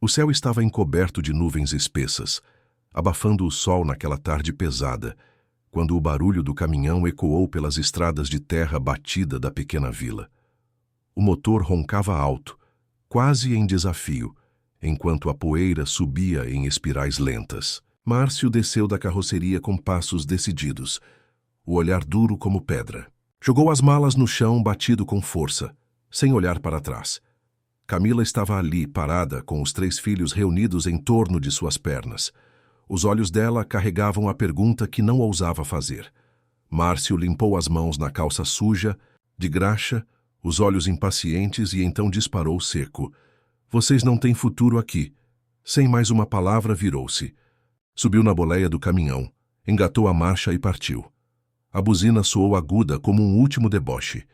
O céu estava encoberto de nuvens espessas, abafando o sol naquela tarde pesada, quando o barulho do caminhão ecoou pelas estradas de terra batida da pequena vila. O motor roncava alto, quase em desafio, enquanto a poeira subia em espirais lentas. Márcio desceu da carroceria com passos decididos, o olhar duro como pedra. Jogou as malas no chão batido com força, sem olhar para trás. Camila estava ali, parada, com os 3 filhos reunidos em torno de suas pernas. Os olhos dela carregavam a pergunta que não ousava fazer. Márcio limpou as mãos na calça suja, de graxa, os olhos impacientes, e então disparou seco. Vocês não têm futuro aqui. Sem mais uma palavra, virou-se. Subiu na boleia do caminhão, engatou a marcha e partiu. A buzina soou aguda como um último deboche.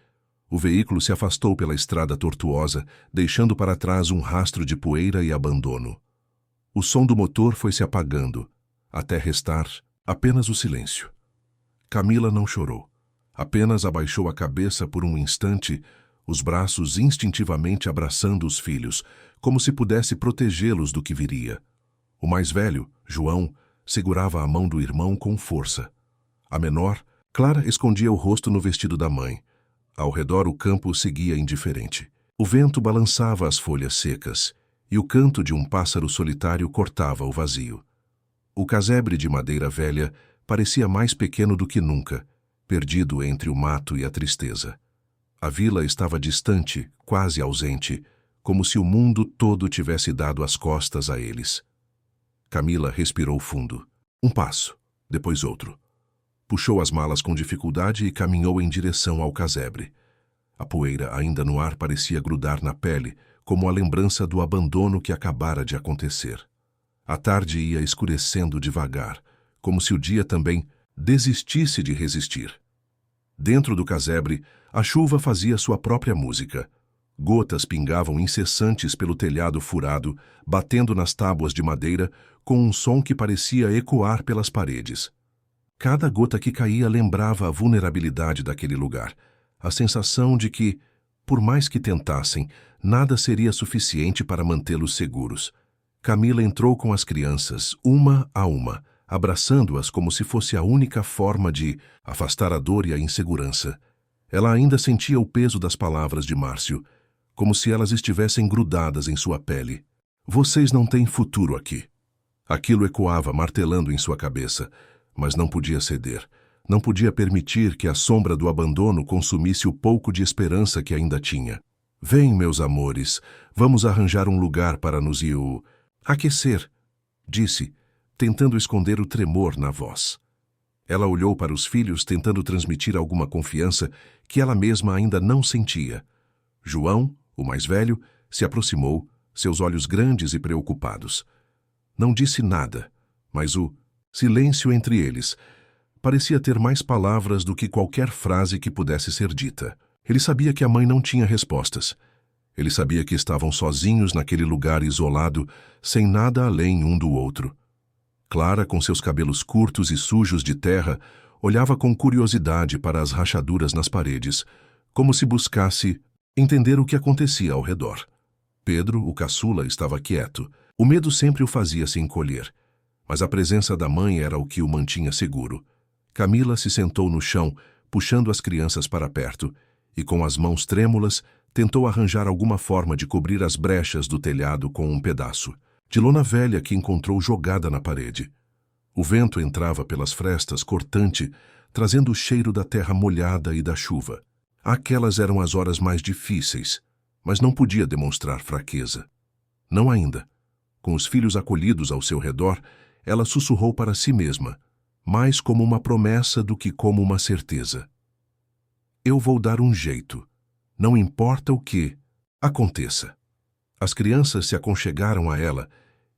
O veículo se afastou pela estrada tortuosa, deixando para trás um rastro de poeira e abandono. O som do motor foi se apagando, até restar apenas o silêncio. Camila não chorou. Apenas abaixou a cabeça por um instante, os braços instintivamente abraçando os filhos, como se pudesse protegê-los do que viria. O mais velho, João, segurava a mão do irmão com força. A menor, Clara, escondia o rosto no vestido da mãe. Ao redor o campo seguia indiferente. O vento balançava as folhas secas, e o canto de um pássaro solitário cortava o vazio. O casebre de madeira velha parecia mais pequeno do que nunca, perdido entre o mato e a tristeza. A vila estava distante, quase ausente, como se o mundo todo tivesse dado as costas a eles. Camila respirou fundo. Um passo, depois outro. Puxou as malas com dificuldade e caminhou em direção ao casebre. A poeira ainda no ar parecia grudar na pele, como a lembrança do abandono que acabara de acontecer. A tarde ia escurecendo devagar, como se o dia também desistisse de resistir. Dentro do casebre, a chuva fazia sua própria música. Gotas pingavam incessantes pelo telhado furado, batendo nas tábuas de madeira, com um som que parecia ecoar pelas paredes. Cada gota que caía lembrava a vulnerabilidade daquele lugar, a sensação de que, por mais que tentassem, nada seria suficiente para mantê-los seguros. Camila entrou com as crianças, uma a uma, abraçando-as como se fosse a única forma de afastar a dor e a insegurança. Ela ainda sentia o peso das palavras de Márcio, como se elas estivessem grudadas em sua pele. Vocês não têm futuro aqui. Aquilo ecoava, martelando em sua cabeça, mas não podia ceder. Não podia permitir que a sombra do abandono consumisse o pouco de esperança que ainda tinha. Vem, meus amores, vamos arranjar um lugar para nos aquecer, disse, tentando esconder o tremor na voz. Ela olhou para os filhos, tentando transmitir alguma confiança que ela mesma ainda não sentia. João, o mais velho, se aproximou, seus olhos grandes e preocupados. Não disse nada, mas o silêncio entre eles parecia ter mais palavras do que qualquer frase que pudesse ser dita. Ele sabia que a mãe não tinha respostas. Ele sabia que estavam sozinhos naquele lugar isolado, sem nada além um do outro. Clara, com seus cabelos curtos e sujos de terra, olhava com curiosidade para as rachaduras nas paredes, como se buscasse entender o que acontecia ao redor. Pedro, o caçula, estava quieto. O medo sempre o fazia se encolher, mas a presença da mãe era o que o mantinha seguro. Camila se sentou no chão, puxando as crianças para perto, e com as mãos trêmulas, tentou arranjar alguma forma de cobrir as brechas do telhado com um pedaço de lona velha que encontrou jogada na parede. O vento entrava pelas frestas, cortante, trazendo o cheiro da terra molhada e da chuva. Aquelas eram as horas mais difíceis, mas não podia demonstrar fraqueza. Não ainda. Com os filhos acolhidos ao seu redor, ela sussurrou para si mesma, mais como uma promessa do que como uma certeza. Eu vou dar um jeito. Não importa o que aconteça. As crianças se aconchegaram a ela,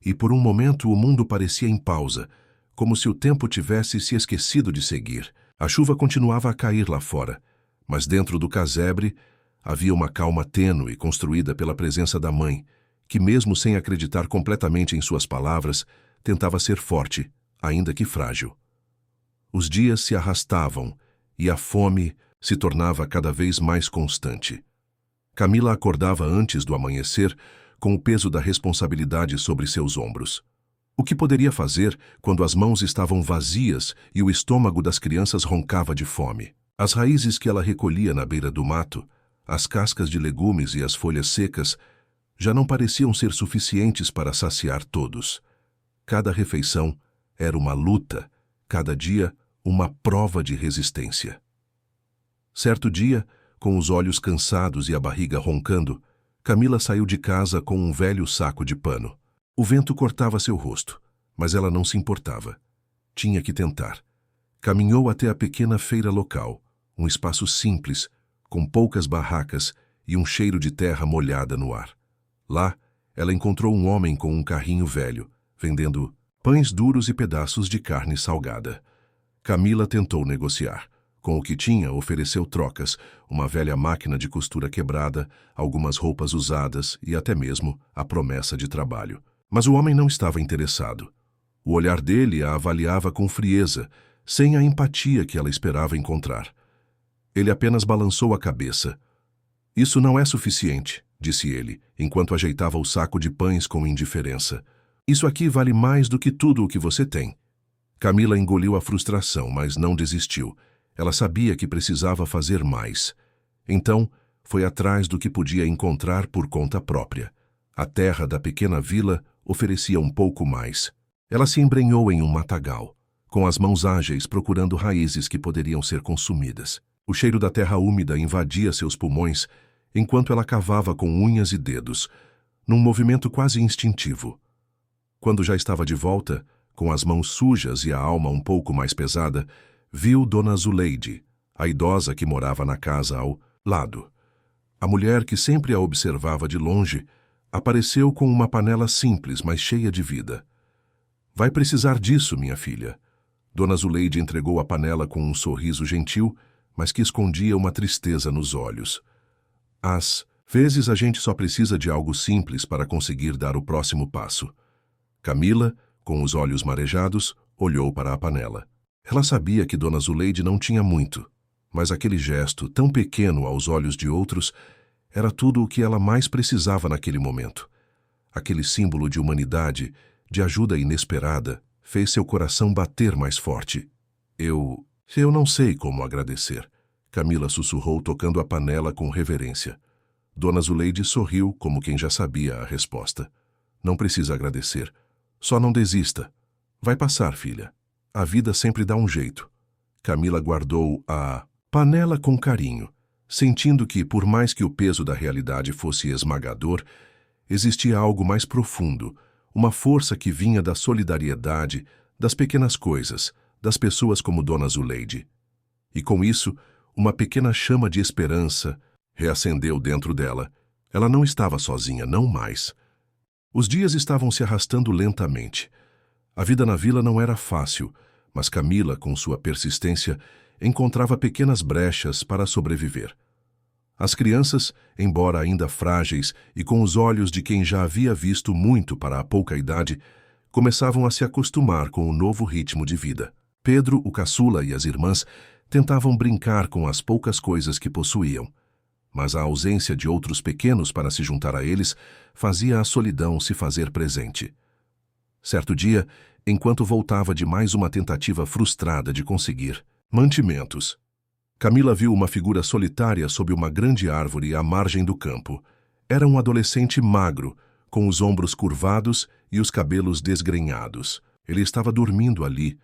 e por um momento o mundo parecia em pausa, como se o tempo tivesse se esquecido de seguir. A chuva continuava a cair lá fora, mas dentro do casebre havia uma calma tênue construída pela presença da mãe, que mesmo sem acreditar completamente em suas palavras, tentava ser forte, ainda que frágil. Os dias se arrastavam, e a fome se tornava cada vez mais constante. Camila acordava antes do amanhecer, com o peso da responsabilidade sobre seus ombros. O que poderia fazer quando as mãos estavam vazias e o estômago das crianças roncava de fome? As raízes que ela recolhia na beira do mato, as cascas de legumes e as folhas secas, já não pareciam ser suficientes para saciar todos. Cada refeição era uma luta, cada dia uma prova de resistência. Certo dia, com os olhos cansados e a barriga roncando, Camila saiu de casa com um velho saco de pano. O vento cortava seu rosto, mas ela não se importava. Tinha que tentar. Caminhou até a pequena feira local, um espaço simples, com poucas barracas e um cheiro de terra molhada no ar. Lá, ela encontrou um homem com um carrinho velho, vendendo pães duros e pedaços de carne salgada. Camila tentou negociar. Com o que tinha, ofereceu trocas, uma velha máquina de costura quebrada, algumas roupas usadas e até mesmo a promessa de trabalho. Mas o homem não estava interessado. O olhar dele a avaliava com frieza, sem a empatia que ela esperava encontrar. Ele apenas balançou a cabeça. "Isso não é suficiente", disse ele, enquanto ajeitava o saco de pães com indiferença. "Isso aqui vale mais do que tudo o que você tem." Camila engoliu a frustração, mas não desistiu. Ela sabia que precisava fazer mais. Então, foi atrás do que podia encontrar por conta própria. A terra da pequena vila oferecia um pouco mais. Ela se embrenhou em um matagal, com as mãos ágeis procurando raízes que poderiam ser consumidas. O cheiro da terra úmida invadia seus pulmões, enquanto ela cavava com unhas e dedos, num movimento quase instintivo. Quando já estava de volta, com as mãos sujas e a alma um pouco mais pesada, viu Dona Zuleide, a idosa que morava na casa ao lado. A mulher que sempre a observava de longe apareceu com uma panela simples, mas cheia de vida. "Vai precisar disso, minha filha." Dona Zuleide entregou a panela com um sorriso gentil, mas que escondia uma tristeza nos olhos. "Às vezes a gente só precisa de algo simples para conseguir dar o próximo passo." Camila, com os olhos marejados, olhou para a panela. Ela sabia que Dona Zuleide não tinha muito, mas aquele gesto, tão pequeno aos olhos de outros, era tudo o que ela mais precisava naquele momento. Aquele símbolo de humanidade, de ajuda inesperada, fez seu coração bater mais forte. Eu não sei como agradecer." Camila sussurrou, tocando a panela com reverência. Dona Zuleide sorriu, como quem já sabia a resposta. "Não precisa agradecer. Só não desista. Vai passar, filha. A vida sempre dá um jeito." Camila guardou a panela com carinho, sentindo que, por mais que o peso da realidade fosse esmagador, existia algo mais profundo, uma força que vinha da solidariedade, das pequenas coisas, das pessoas como Dona Zuleide. E com isso, uma pequena chama de esperança reacendeu dentro dela. Ela não estava sozinha, não mais. Os dias estavam se arrastando lentamente. A vida na vila não era fácil, mas Camila, com sua persistência, encontrava pequenas brechas para sobreviver. As crianças, embora ainda frágeis e com os olhos de quem já havia visto muito para a pouca idade, começavam a se acostumar com o novo ritmo de vida. Pedro, o caçula, e as irmãs tentavam brincar com as poucas coisas que possuíam, mas a ausência de outros pequenos para se juntar a eles fazia a solidão se fazer presente. Certo dia, enquanto voltava de mais uma tentativa frustrada de conseguir mantimentos, Camila viu uma figura solitária sob uma grande árvore à margem do campo. Era um adolescente magro, com os ombros curvados e os cabelos desgrenhados. Ele estava dormindo ali,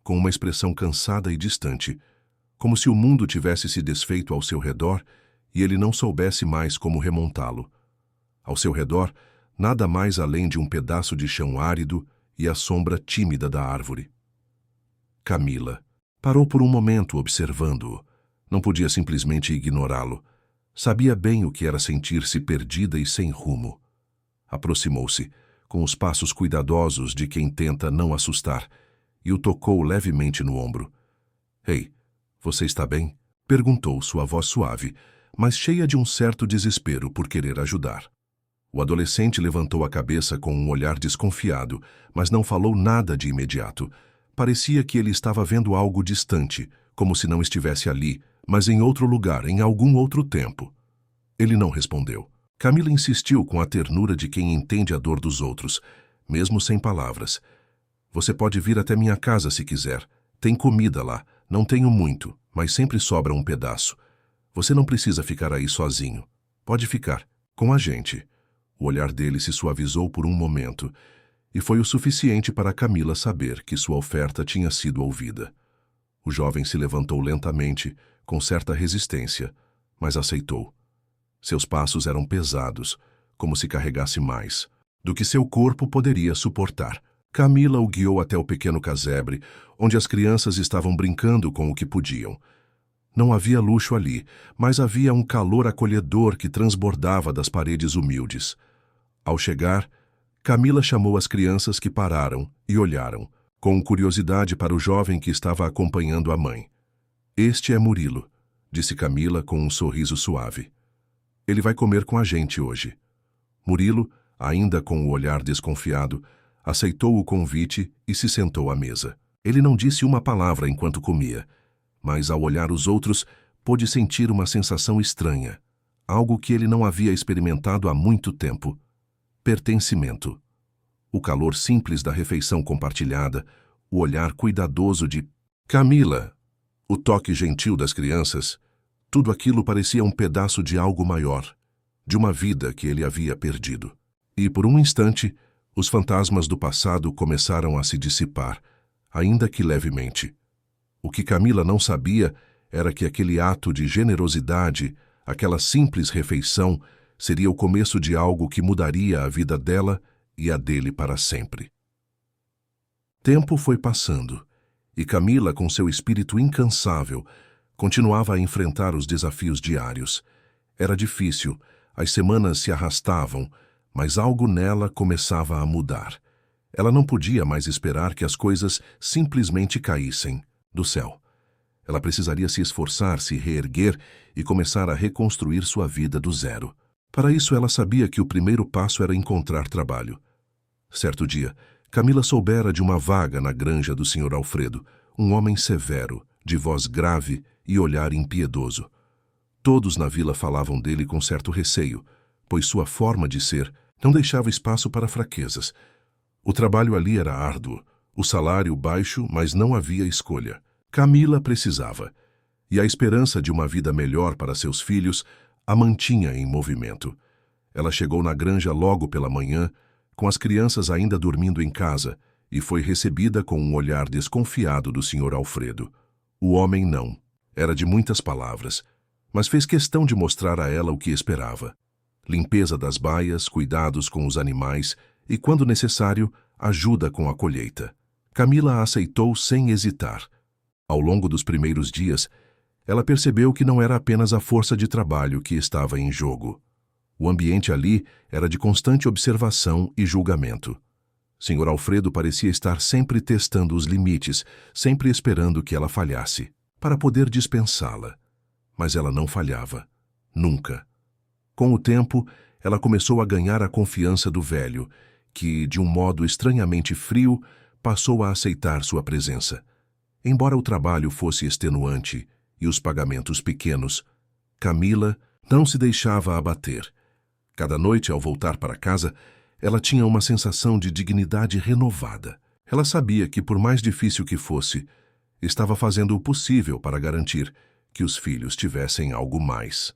com uma expressão cansada e distante, como se o mundo tivesse se desfeito ao seu redor e ele não soubesse mais como remontá-lo. Ao seu redor, nada mais além de um pedaço de chão árido e a sombra tímida da árvore. Camila parou por um momento observando-o. Não podia simplesmente ignorá-lo. Sabia bem o que era sentir-se perdida e sem rumo. Aproximou-se, com os passos cuidadosos de quem tenta não assustar, e o tocou levemente no ombro. "Ei, você está bem?" perguntou sua voz suave, mas cheia de um certo desespero por querer ajudar. O adolescente levantou a cabeça com um olhar desconfiado, mas não falou nada de imediato. Parecia que ele estava vendo algo distante, como se não estivesse ali, mas em outro lugar, em algum outro tempo. Ele não respondeu. Camila insistiu com a ternura de quem entende a dor dos outros, mesmo sem palavras. Você pode vir até minha casa se quiser. Tem comida lá. Não tenho muito, mas sempre sobra um pedaço. Você não precisa ficar aí sozinho. Pode ficar com a gente. O olhar dele se suavizou por um momento, e foi o suficiente para Camila saber que sua oferta tinha sido ouvida. O jovem se levantou lentamente, com certa resistência, mas aceitou. Seus passos eram pesados, como se carregasse mais do que seu corpo poderia suportar. Camila o guiou até o pequeno casebre, onde as crianças estavam brincando com o que podiam. Não havia luxo ali, mas havia um calor acolhedor que transbordava das paredes humildes. Ao chegar, Camila chamou as crianças que pararam e olharam, com curiosidade para o jovem que estava acompanhando a mãe. Este é Murilo, disse Camila com um sorriso suave. Ele vai comer com a gente hoje. Murilo, ainda com o olhar desconfiado, aceitou o convite e se sentou à mesa. Ele não disse uma palavra enquanto comia, mas ao olhar os outros, pôde sentir uma sensação estranha, algo que ele não havia experimentado há muito tempo. Pertencimento. O calor simples da refeição compartilhada, o olhar cuidadoso de Camila, o toque gentil das crianças, tudo aquilo parecia um pedaço de algo maior, de uma vida que ele havia perdido. E por um instante, os fantasmas do passado começaram a se dissipar, ainda que levemente. O que Camila não sabia era que aquele ato de generosidade, aquela simples refeição, seria o começo de algo que mudaria a vida dela e a dele para sempre. Tempo foi passando, e Camila, com seu espírito incansável, continuava a enfrentar os desafios diários. Era difícil, as semanas se arrastavam, mas algo nela começava a mudar. Ela não podia mais esperar que as coisas simplesmente caíssem do céu. Ela precisaria se esforçar, se reerguer e começar a reconstruir sua vida do zero. Para isso, ela sabia que o primeiro passo era encontrar trabalho. Certo dia, Camila soubera de uma vaga na granja do Sr. Alfredo, um homem severo, de voz grave e olhar impiedoso. Todos na vila falavam dele com certo receio, pois sua forma de ser não deixava espaço para fraquezas. O trabalho ali era árduo, o salário baixo, mas não havia escolha. Camila precisava, e a esperança de uma vida melhor para seus filhos a mantinha em movimento. Ela chegou na granja logo pela manhã, com as crianças ainda dormindo em casa, e foi recebida com um olhar desconfiado do Sr. Alfredo. O homem não. Era de muitas palavras, mas fez questão de mostrar a ela o que esperava. Limpeza das baias, cuidados com os animais e, quando necessário, ajuda com a colheita. Camila a aceitou sem hesitar. Ao longo dos primeiros dias, ela percebeu que não era apenas a força de trabalho que estava em jogo. O ambiente ali era de constante observação e julgamento. Sr. Alfredo parecia estar sempre testando os limites, sempre esperando que ela falhasse, para poder dispensá-la. Mas ela não falhava. Nunca. Com o tempo, ela começou a ganhar a confiança do velho, que, de um modo estranhamente frio, passou a aceitar sua presença. Embora o trabalho fosse extenuante e os pagamentos pequenos, Camila não se deixava abater. Cada noite, ao voltar para casa, ela tinha uma sensação de dignidade renovada. Ela sabia que, por mais difícil que fosse, estava fazendo o possível para garantir que os filhos tivessem algo mais.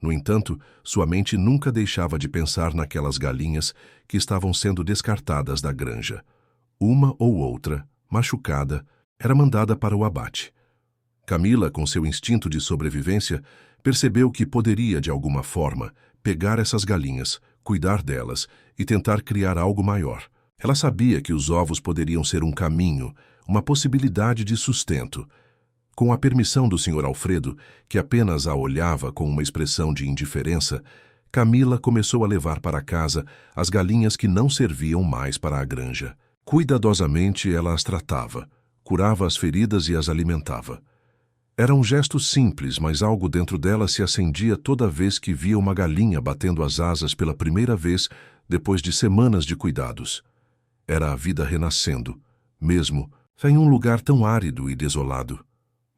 No entanto, sua mente nunca deixava de pensar naquelas galinhas que estavam sendo descartadas da granja. Uma ou outra, machucada, era mandada para o abate. Camila, com seu instinto de sobrevivência, percebeu que poderia, de alguma forma, pegar essas galinhas, cuidar delas e tentar criar algo maior. Ela sabia que os ovos poderiam ser um caminho, uma possibilidade de sustento. Com a permissão do Sr. Alfredo, que apenas a olhava com uma expressão de indiferença, Camila começou a levar para casa as galinhas que não serviam mais para a granja. Cuidadosamente ela as tratava, curava as feridas e as alimentava. Era um gesto simples, mas algo dentro dela se acendia toda vez que via uma galinha batendo as asas pela primeira vez depois de semanas de cuidados. Era a vida renascendo, mesmo em um lugar tão árido e desolado.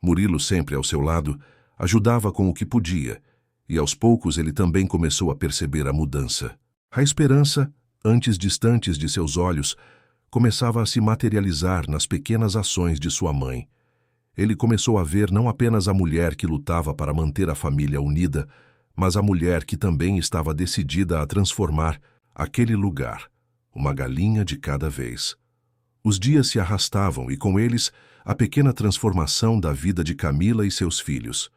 Murilo, sempre ao seu lado, ajudava com o que podia, e aos poucos ele também começou a perceber a mudança. A esperança, antes distantes de seus olhos, começava a se materializar nas pequenas ações de sua mãe. Ele começou a ver não apenas a mulher que lutava para manter a família unida, mas a mulher que também estava decidida a transformar aquele lugar, uma galinha de cada vez. Os dias se arrastavam e, com eles, a pequena transformação da vida de Camila e seus filhos.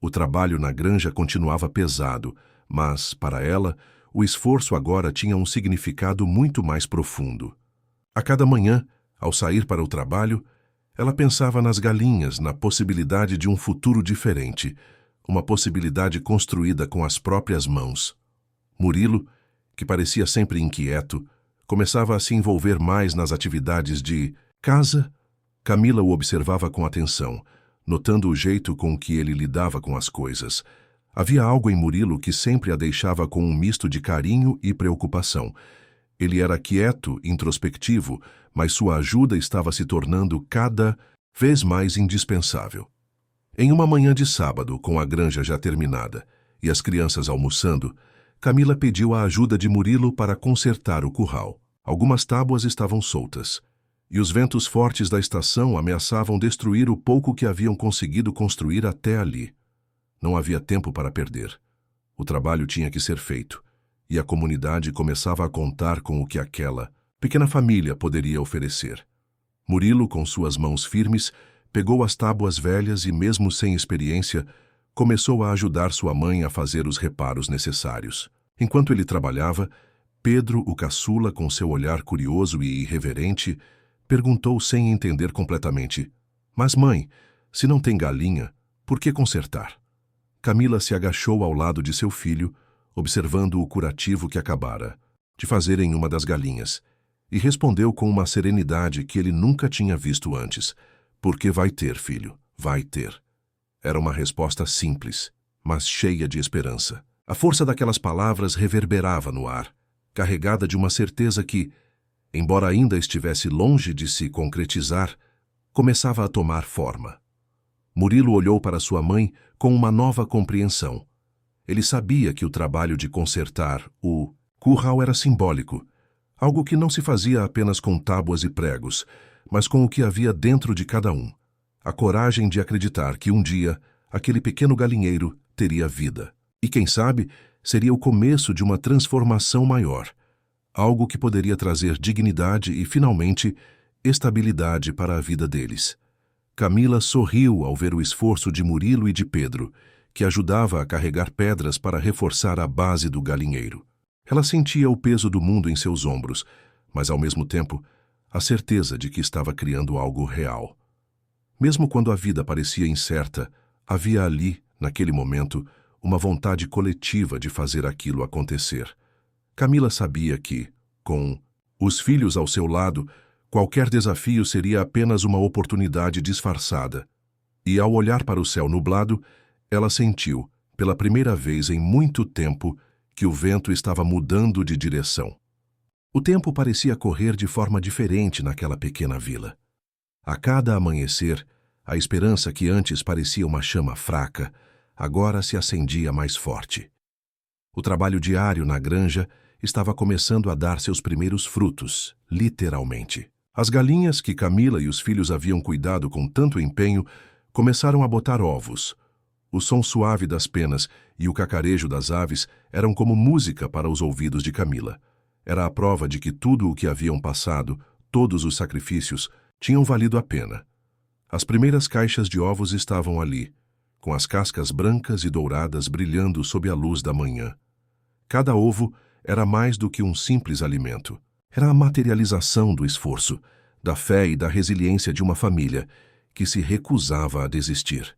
O trabalho na granja continuava pesado, mas, para ela, o esforço agora tinha um significado muito mais profundo. A cada manhã, ao sair para o trabalho, ela pensava nas galinhas, na possibilidade de um futuro diferente, uma possibilidade construída com as próprias mãos. Murilo, que parecia sempre inquieto, começava a se envolver mais nas atividades de casa. Camila o observava com atenção, notando o jeito com que ele lidava com as coisas. Havia algo em Murilo que sempre a deixava com um misto de carinho e preocupação. Ele era quieto, introspectivo, mas sua ajuda estava se tornando cada vez mais indispensável. Em uma manhã de sábado, com a granja já terminada e as crianças almoçando, Camila pediu a ajuda de Murilo para consertar o curral. Algumas tábuas estavam soltas, e os ventos fortes da estação ameaçavam destruir o pouco que haviam conseguido construir até ali. Não havia tempo para perder. O trabalho tinha que ser feito, e a comunidade começava a contar com o que aquela pequena família poderia oferecer. Murilo, com suas mãos firmes, pegou as tábuas velhas e, mesmo sem experiência, começou a ajudar sua mãe a fazer os reparos necessários. Enquanto ele trabalhava, Pedro, o caçula, com seu olhar curioso e irreverente, perguntou sem entender completamente: "Mas, mãe, se não tem galinha, por que consertar?" Camila se agachou ao lado de seu filho, observando o curativo que acabara de fazer em uma das galinhas, e respondeu com uma serenidade que ele nunca tinha visto antes: "Porque vai ter, filho, vai ter." Era uma resposta simples, mas cheia de esperança. A força daquelas palavras reverberava no ar, carregada de uma certeza que, embora ainda estivesse longe de se concretizar, começava a tomar forma. Murilo olhou para sua mãe com uma nova compreensão. Ele sabia que o trabalho de consertar o curral era simbólico, algo que não se fazia apenas com tábuas e pregos, mas com o que havia dentro de cada um. A coragem de acreditar que um dia aquele pequeno galinheiro teria vida. E quem sabe, seria o começo de uma transformação maior, algo que poderia trazer dignidade e, finalmente, estabilidade para a vida deles. Camila sorriu ao ver o esforço de Murilo e de Pedro, que ajudava a carregar pedras para reforçar a base do galinheiro. Ela sentia o peso do mundo em seus ombros, mas, ao mesmo tempo, a certeza de que estava criando algo real. Mesmo quando a vida parecia incerta, havia ali, naquele momento, uma vontade coletiva de fazer aquilo acontecer. Camila sabia que, com os filhos ao seu lado, qualquer desafio seria apenas uma oportunidade disfarçada. E, ao olhar para o céu nublado, ela sentiu, pela primeira vez em muito tempo, que o vento estava mudando de direção. O tempo parecia correr de forma diferente naquela pequena vila. A cada amanhecer, a esperança que antes parecia uma chama fraca, agora se acendia mais forte. O trabalho diário na granja estava começando a dar seus primeiros frutos, literalmente. As galinhas que Camila e os filhos haviam cuidado com tanto empenho começaram a botar ovos. O som suave das penas e o cacarejo das aves eram como música para os ouvidos de Camila. Era a prova de que tudo o que haviam passado, todos os sacrifícios, tinham valido a pena. As primeiras caixas de ovos estavam ali, com as cascas brancas e douradas brilhando sob a luz da manhã. Cada ovo era mais do que um simples alimento. Era a materialização do esforço, da fé e da resiliência de uma família que se recusava a desistir.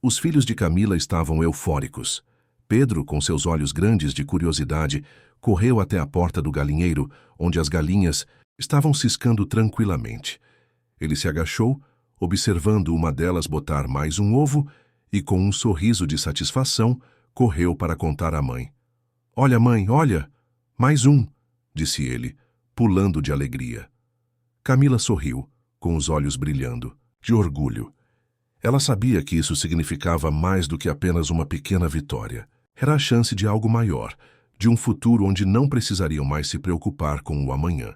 Os filhos de Camila estavam eufóricos. Pedro, com seus olhos grandes de curiosidade, correu até a porta do galinheiro, onde as galinhas estavam ciscando tranquilamente. Ele se agachou, observando uma delas botar mais um ovo, e com um sorriso de satisfação, correu para contar à mãe. "Olha, mãe, olha! Mais um!" disse ele, pulando de alegria. Camila sorriu, com os olhos brilhando, de orgulho. Ela sabia que isso significava mais do que apenas uma pequena vitória. Era a chance de algo maior, de um futuro onde não precisariam mais se preocupar com o amanhã.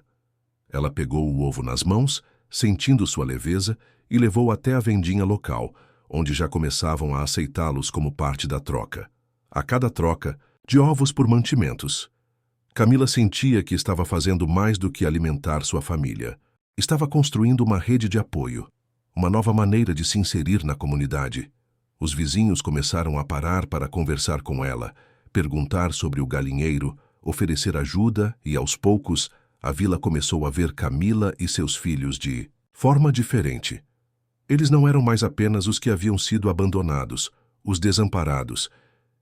Ela pegou o ovo nas mãos, sentindo sua leveza, e levou até a vendinha local, onde já começavam a aceitá-los como parte da troca. A cada troca, de ovos por mantimentos. Camila sentia que estava fazendo mais do que alimentar sua família. Estava construindo uma rede de apoio, uma nova maneira de se inserir na comunidade. Os vizinhos começaram a parar para conversar com ela, perguntar sobre o galinheiro, oferecer ajuda e, aos poucos, a vila começou a ver Camila e seus filhos de forma diferente. Eles não eram mais apenas os que haviam sido abandonados, os desamparados.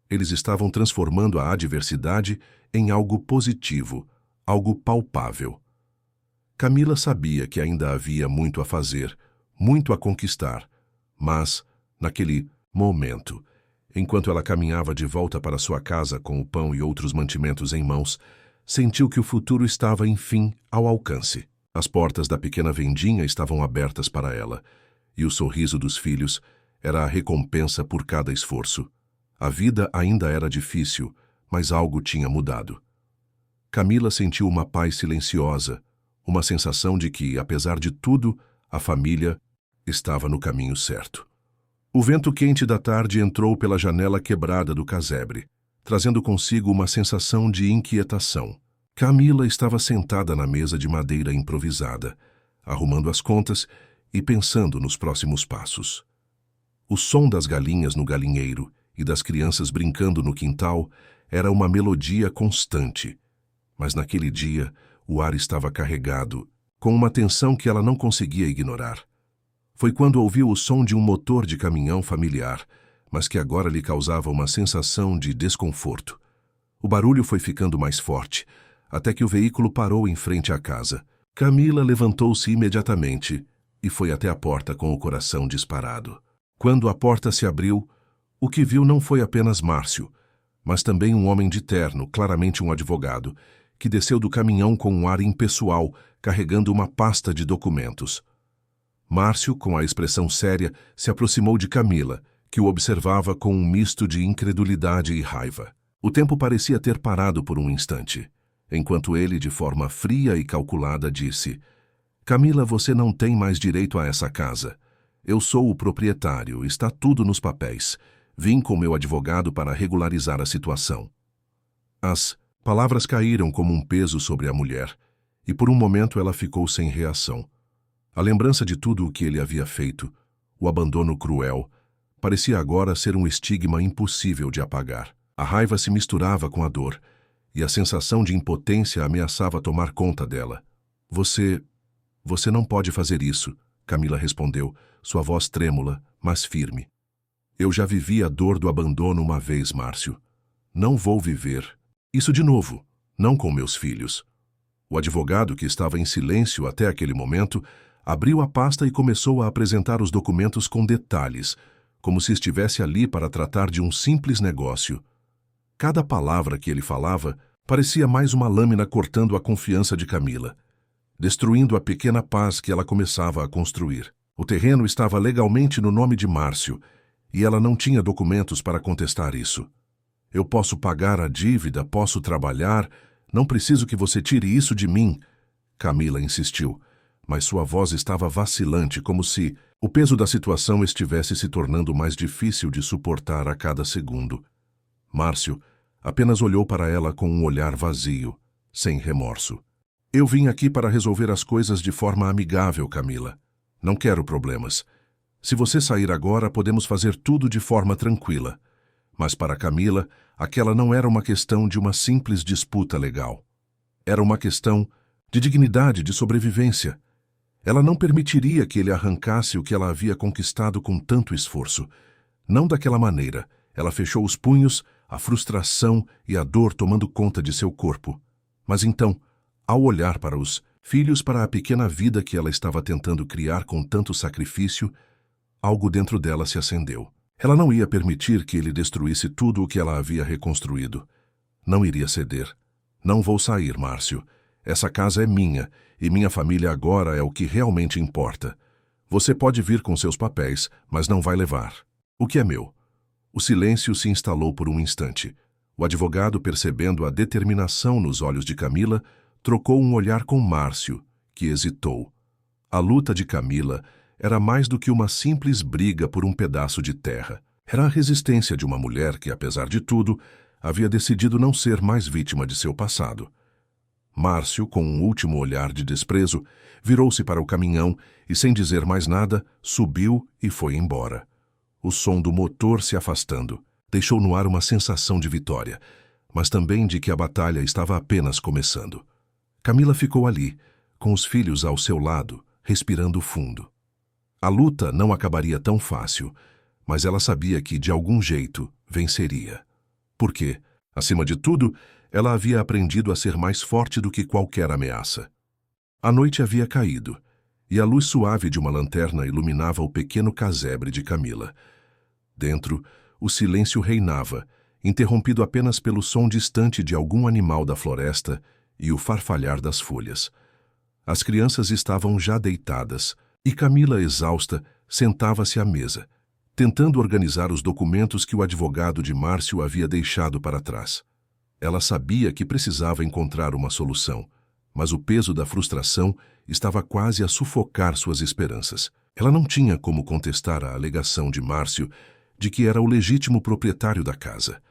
Eles estavam transformando a adversidade em algo positivo, algo palpável. Camila sabia que ainda havia muito a fazer, muito a conquistar, mas, naquele momento, enquanto ela caminhava de volta para sua casa com o pão e outros mantimentos em mãos, sentiu que o futuro estava, enfim, ao alcance. As portas da pequena vendinha estavam abertas para ela, e o sorriso dos filhos era a recompensa por cada esforço. A vida ainda era difícil, mas algo tinha mudado. Camila sentiu uma paz silenciosa, uma sensação de que, apesar de tudo, a família estava no caminho certo. O vento quente da tarde entrou pela janela quebrada do casebre, trazendo consigo uma sensação de inquietação. Camila estava sentada na mesa de madeira improvisada, arrumando as contas e pensando nos próximos passos. O som das galinhas no galinheiro e das crianças brincando no quintal era uma melodia constante, mas naquele dia o ar estava carregado, com uma tensão que ela não conseguia ignorar. Foi quando ouviu o som de um motor de caminhão familiar, mas que agora lhe causava uma sensação de desconforto. O barulho foi ficando mais forte, até que o veículo parou em frente à casa. Camila levantou-se imediatamente e foi até a porta com o coração disparado. Quando a porta se abriu, o que viu não foi apenas Márcio, mas também um homem de terno, claramente um advogado, que desceu do caminhão com um ar impessoal, carregando uma pasta de documentos. Márcio, com a expressão séria, se aproximou de Camila, que o observava com um misto de incredulidade e raiva. O tempo parecia ter parado por um instante, enquanto ele, de forma fria e calculada, disse: "Camila, você não tem mais direito a essa casa. Eu sou o proprietário, está tudo nos papéis. Vim com meu advogado para regularizar a situação." As palavras caíram como um peso sobre a mulher, e por um momento ela ficou sem reação. A lembrança de tudo o que ele havia feito, o abandono cruel, parecia agora ser um estigma impossível de apagar. A raiva se misturava com a dor, e a sensação de impotência ameaçava tomar conta dela. Você não pode fazer isso", Camila respondeu, sua voz trêmula, mas firme. "Eu já vivi a dor do abandono uma vez, Márcio. Não vou viver isso de novo, não com meus filhos." O advogado, que estava em silêncio até aquele momento, abriu a pasta e começou a apresentar os documentos com detalhes, como se estivesse ali para tratar de um simples negócio. Cada palavra que ele falava parecia mais uma lâmina cortando a confiança de Camila, destruindo a pequena paz que ela começava a construir. O terreno estava legalmente no nome de Márcio, e ela não tinha documentos para contestar isso. "Eu posso pagar a dívida, posso trabalhar, não preciso que você tire isso de mim", Camila insistiu, mas sua voz estava vacilante, como se o peso da situação estivesse se tornando mais difícil de suportar a cada segundo. Márcio apenas olhou para ela com um olhar vazio, sem remorso. "Eu vim aqui para resolver as coisas de forma amigável, Camila. Não quero problemas. Se você sair agora, podemos fazer tudo de forma tranquila." Mas para Camila, aquela não era uma questão de uma simples disputa legal. Era uma questão de dignidade, de sobrevivência. Ela não permitiria que ele arrancasse o que ela havia conquistado com tanto esforço. Não daquela maneira. Ela fechou os punhos, a frustração e a dor tomando conta de seu corpo. Mas então, ao olhar para os filhos, para a pequena vida que ela estava tentando criar com tanto sacrifício, algo dentro dela se acendeu. Ela não ia permitir que ele destruísse tudo o que ela havia reconstruído. Não iria ceder. "Não vou sair, Márcio. Essa casa é minha, e minha família agora é o que realmente importa. Você pode vir com seus papéis, mas não vai levar. O que é meu?" O silêncio se instalou por um instante. O advogado, percebendo a determinação nos olhos de Camila, trocou um olhar com Márcio, que hesitou. A luta de Camila era mais do que uma simples briga por um pedaço de terra. Era a resistência de uma mulher que, apesar de tudo, havia decidido não ser mais vítima de seu passado. Márcio, com um último olhar de desprezo, virou-se para o caminhão e, sem dizer mais nada, subiu e foi embora. O som do motor se afastando deixou no ar uma sensação de vitória, mas também de que a batalha estava apenas começando. Camila ficou ali, com os filhos ao seu lado, respirando fundo. A luta não acabaria tão fácil, mas ela sabia que, de algum jeito, venceria. Porque, acima de tudo, ela havia aprendido a ser mais forte do que qualquer ameaça. A noite havia caído, e a luz suave de uma lanterna iluminava o pequeno casebre de Camila. Dentro, o silêncio reinava, interrompido apenas pelo som distante de algum animal da floresta e o farfalhar das folhas. As crianças estavam já deitadas, e Camila, exausta, sentava-se à mesa, tentando organizar os documentos que o advogado de Márcio havia deixado para trás. Ela sabia que precisava encontrar uma solução, mas o peso da frustração estava quase a sufocar suas esperanças. Ela não tinha como contestar a alegação de Márcio de que era o legítimo proprietário da casa.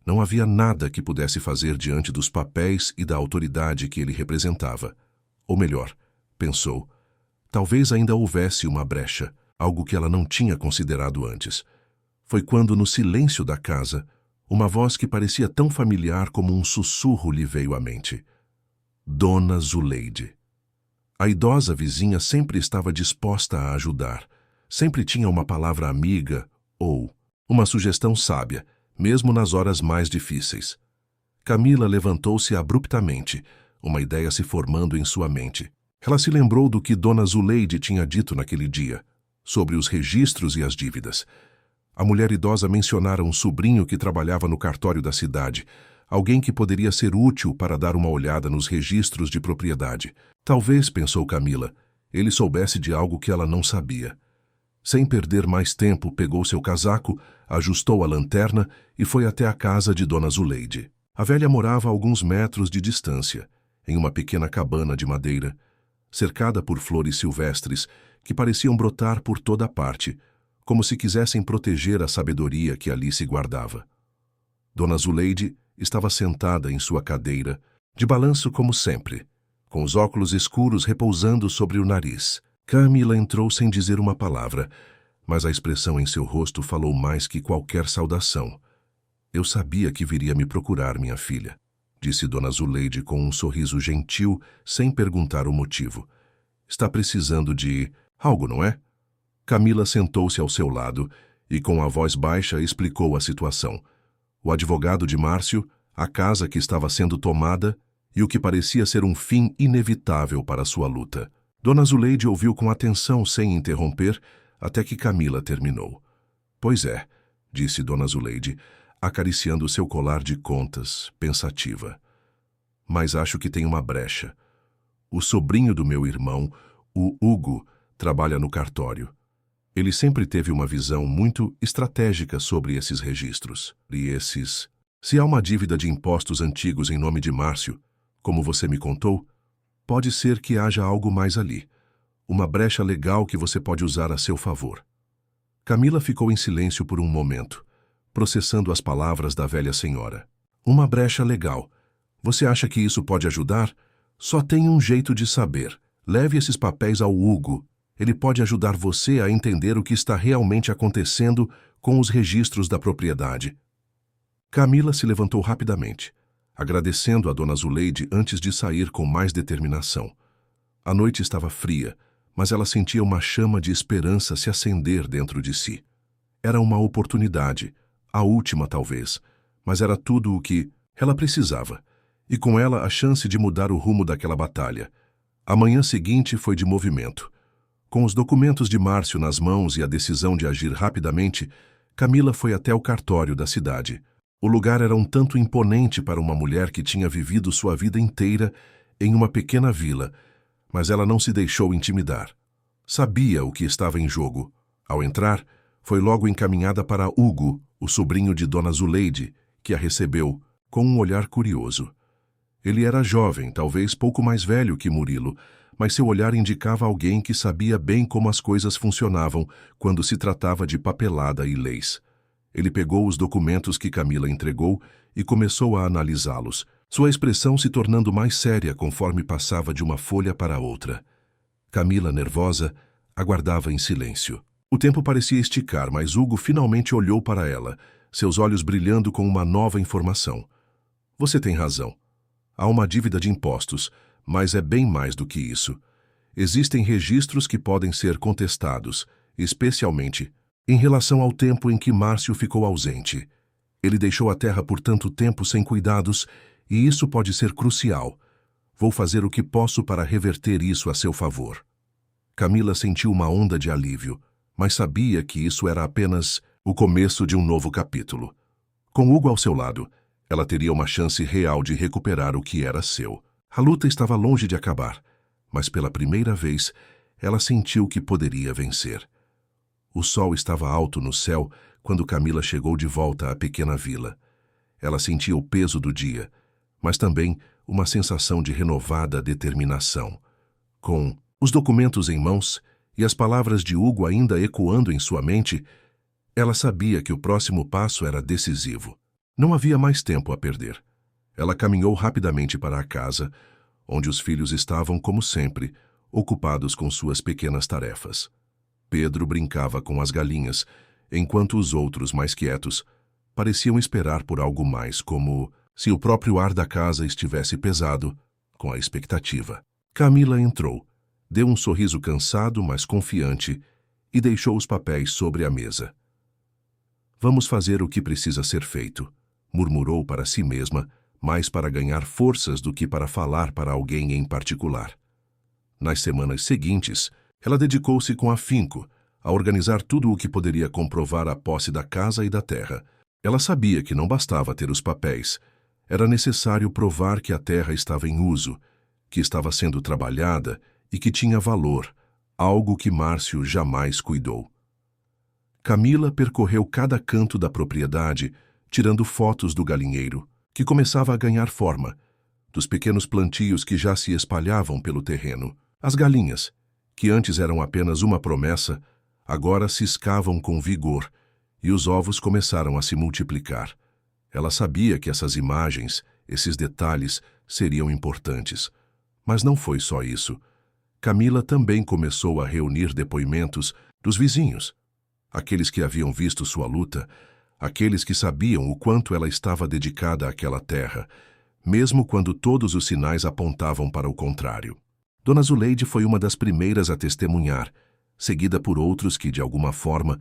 Não havia nada que pudesse fazer diante dos papéis e da autoridade que ele representava. Ou melhor, pensou, talvez ainda houvesse uma brecha, algo que ela não tinha considerado antes. Foi quando, no silêncio da casa, uma voz que parecia tão familiar como um sussurro lhe veio à mente. Dona Zuleide. A idosa vizinha sempre estava disposta a ajudar. Sempre tinha uma palavra amiga ou uma sugestão sábia, mesmo nas horas mais difíceis. Camila levantou-se abruptamente, uma ideia se formando em sua mente. Ela se lembrou do que Dona Zuleide tinha dito naquele dia, sobre os registros e as dívidas. A mulher idosa mencionara um sobrinho que trabalhava no cartório da cidade, alguém que poderia ser útil para dar uma olhada nos registros de propriedade. Talvez, pensou Camila, ele soubesse de algo que ela não sabia. Sem perder mais tempo, pegou seu casaco, ajustou a lanterna e foi até a casa de Dona Zuleide. A velha morava a alguns metros de distância, em uma pequena cabana de madeira, cercada por flores silvestres que pareciam brotar por toda parte, como se quisessem proteger a sabedoria que ali se guardava. Dona Zuleide estava sentada em sua cadeira, de balanço como sempre, com os óculos escuros repousando sobre o nariz. Camila entrou sem dizer uma palavra, mas a expressão em seu rosto falou mais que qualquer saudação. Eu sabia que viria me procurar, minha filha, disse Dona Zuleide com um sorriso gentil, sem perguntar o motivo. Está precisando de algo, não é? Camila sentou-se ao seu lado e, com a voz baixa, explicou a situação. O advogado de Márcio, a casa que estava sendo tomada e o que parecia ser um fim inevitável para sua luta. Dona Zuleide ouviu com atenção, sem interromper, até que Camila terminou. Pois é, disse Dona Zuleide, acariciando seu colar de contas, pensativa. Mas acho que tem uma brecha. O sobrinho do meu irmão, o Hugo, trabalha no cartório. Ele sempre teve uma visão muito estratégica sobre esses registros. Se há uma dívida de impostos antigos em nome de Márcio, como você me contou, pode ser que haja algo mais ali. Uma brecha legal que você pode usar a seu favor. Camila ficou em silêncio por um momento, processando as palavras da velha senhora. Uma brecha legal. Você acha que isso pode ajudar? Só tem um jeito de saber. Leve esses papéis ao Hugo. Ele pode ajudar você a entender o que está realmente acontecendo com os registros da propriedade. Camila se levantou rapidamente, agradecendo a Dona Zuleide antes de sair com mais determinação. A noite estava fria, mas ela sentia uma chama de esperança se acender dentro de si. Era uma oportunidade, a última talvez, mas era tudo o que ela precisava, e com ela a chance de mudar o rumo daquela batalha. A manhã seguinte foi de movimento. Com os documentos de Márcio nas mãos e a decisão de agir rapidamente, Camila foi até o cartório da cidade. O lugar era um tanto imponente para uma mulher que tinha vivido sua vida inteira em uma pequena vila, mas ela não se deixou intimidar. Sabia o que estava em jogo. Ao entrar, foi logo encaminhada para Hugo, o sobrinho de Dona Zuleide, que a recebeu com um olhar curioso. Ele era jovem, talvez pouco mais velho que Murilo, mas seu olhar indicava alguém que sabia bem como as coisas funcionavam quando se tratava de papelada e leis. Ele pegou os documentos que Camila entregou e começou a analisá-los, sua expressão se tornando mais séria conforme passava de uma folha para outra. Camila, nervosa, aguardava em silêncio. O tempo parecia esticar, mas Hugo finalmente olhou para ela, seus olhos brilhando com uma nova informação. Você tem razão. Há uma dívida de impostos, mas é bem mais do que isso. Existem registros que podem ser contestados, especialmente em relação ao tempo em que Márcio ficou ausente. Ele deixou a terra por tanto tempo sem cuidados, e isso pode ser crucial. Vou fazer o que posso para reverter isso a seu favor. Camila sentiu uma onda de alívio, mas sabia que isso era apenas o começo de um novo capítulo. Com Hugo ao seu lado, ela teria uma chance real de recuperar o que era seu. A luta estava longe de acabar, mas pela primeira vez, ela sentiu que poderia vencer. O sol estava alto no céu quando Camila chegou de volta à pequena vila. Ela sentia o peso do dia, mas também uma sensação de renovada determinação. Com os documentos em mãos e as palavras de Hugo ainda ecoando em sua mente, ela sabia que o próximo passo era decisivo. Não havia mais tempo a perder. Ela caminhou rapidamente para a casa, onde os filhos estavam, como sempre, ocupados com suas pequenas tarefas. Pedro brincava com as galinhas, enquanto os outros, mais quietos, pareciam esperar por algo mais, como se o próprio ar da casa estivesse pesado, com a expectativa. Camila entrou, deu um sorriso cansado, mas confiante, e deixou os papéis sobre a mesa. Vamos fazer o que precisa ser feito, murmurou para si mesma, mais para ganhar forças do que para falar para alguém em particular. Nas semanas seguintes, ela dedicou-se com afinco a organizar tudo o que poderia comprovar a posse da casa e da terra. Ela sabia que não bastava ter os papéis. Era necessário provar que a terra estava em uso, que estava sendo trabalhada e que tinha valor, algo que Márcio jamais cuidou. Camila percorreu cada canto da propriedade, tirando fotos do galinheiro, que começava a ganhar forma, dos pequenos plantios que já se espalhavam pelo terreno. As galinhas, que antes eram apenas uma promessa, agora ciscavam com vigor, e os ovos começaram a se multiplicar. Ela sabia que essas imagens, esses detalhes, seriam importantes. Mas não foi só isso. Camila também começou a reunir depoimentos dos vizinhos, aqueles que haviam visto sua luta, aqueles que sabiam o quanto ela estava dedicada àquela terra, mesmo quando todos os sinais apontavam para o contrário. Dona Zuleide foi uma das primeiras a testemunhar, seguida por outros que, de alguma forma,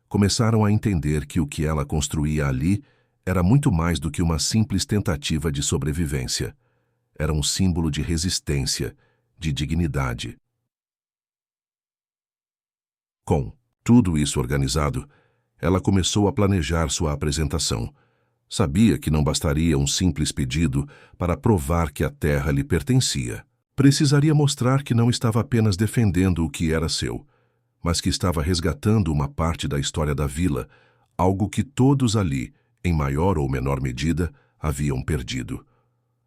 começaram a entender que o que ela construía ali era muito mais do que uma simples tentativa de sobrevivência. Era um símbolo de resistência, de dignidade. Com tudo isso organizado, ela começou a planejar sua apresentação. Sabia que não bastaria um simples pedido para provar que a terra lhe pertencia. Precisaria mostrar que não estava apenas defendendo o que era seu, mas que estava resgatando uma parte da história da vila, algo que todos ali, em maior ou menor medida, haviam perdido.